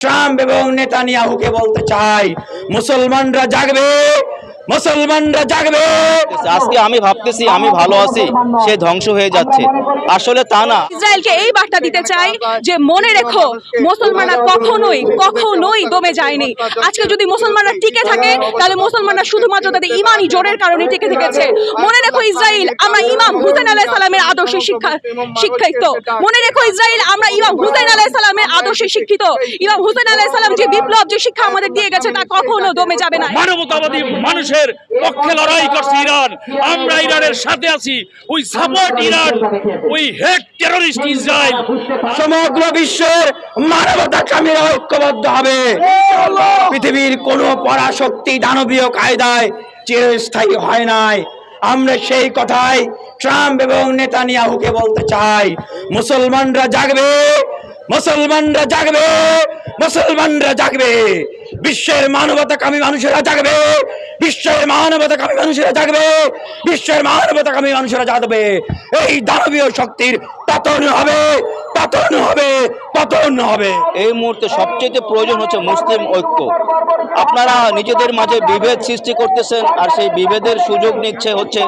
Trump এবং নেতানিয়াহুকে বলতে চাই, মুসলমানরা জাগবে, মুসলমানরা জাগবে। আজকে আমি ভাবতেছি আমি ভালো আছি, সে ধ্বংস হয়ে যাচ্ছে, আসলে তা না। ইসরায়েলকে এই বার্তা দিতে চাই যে মনে রেখো, মুসলমানরা কখনোই দমে যায়নি। আজকে যদি মুসলমানরা টিকে থাকে তাহলে মুসলমানরা শুধুমাত্র তাদের ইমানি জোরের কারণে টিকে থেকেছে। মনে রেখো ইসরায়েল, আমরা ইমাম হুসেন আলাইহিস সালামের আদর্শে শিক্ষিত। মনে রেখো ইসরায়েল, আমরা ইমাম হুসেন আলাইহিস সালামের আদর্শে শিক্ষিত। ইমাম হুসেন আলাইহিস সালাম যে বিপ্লব, যে শিক্ষা আমাদের দিয়ে গেছে তা কখনো দমে যাবে না। মানবতাবাদী মানুষের পক্ষে লড়াই করছে ইরান, আমরা ইরানের সাথে আছি। We support Iran, we hate terrorist Israel. সমগ্র বিশ্বের মানবতাকামীরা ঐক্যবদ্ধ হবে। পৃথিবীর কোনো পরাশক্তি দানবীয় কায়দায় চিরস্থায়ী হয় নাই। আমরা সেই কথাই ট্রাম্প এবং নেতানিয়াহুকে বলতে চাই, মুসলমানরা জাগবে, মুসলমানরা জাগবে, মুসলমানরা জাগবে। বিশ্বের মানবতাকামী মানুষেরা জাগবে, বিশ্বের মানবতাকামী মানুষেরা জাগবে, বিশ্বের মানবতাকামী মানুষেরা জাগবে। এই দানবীয় শক্তির পতন হবে, পতন হবে, পতন হবে। এই মুহূর্তে সবচেয়ে প্রয়োজন হচ্ছে মুসলিম ঐক্য। আপনারা নিজেদের মাঝে বিভেদ সৃষ্টি করতেছেন, আর সেই বিভেদের সুযোগ নিচ্ছে হচ্ছে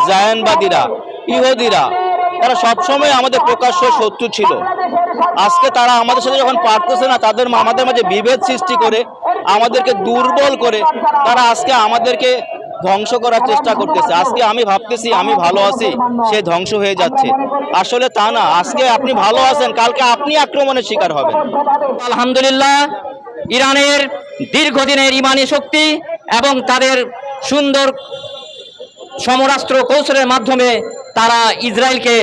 জায়নবাদীরা, ইহুদিরা। তারা সবসময় আমাদের প্রকাশ্য শত্রু ছিল। আজকে তারা আমাদের সাথে যখন পারতেছে না, আমাদের মাঝে বিভেদ সৃষ্টি করে, আমাদেরকে দুর্বল করে, তারা আজকে আমাদেরকে ধ্বংস করার চেষ্টা করতেছে। আজকে আমি ভাবতেছি আমি ভালো আছি, সে ধ্বংস হয়ে যাচ্ছে, আসলে তা না। আজকে আপনি ভালো আছেন, কালকে আপনি আক্রমণের শিকার হবেন। আলহামদুলিল্লাহ, ইরানের দীর্ঘদিনের ইমানি শক্তি এবং তাদের সুন্দর সমরাস্ত্র কৌশলের মাধ্যমে তারা ইসরায়েলকে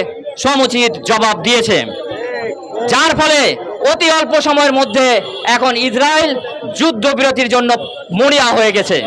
সমুচিত জবাব দিয়েছে, যার ফলে অতি অল্প সময়ের মধ্যে এখন ইসরায়েল যুদ্ধবিরতির জন্য মরিয়া হয়ে গেছে।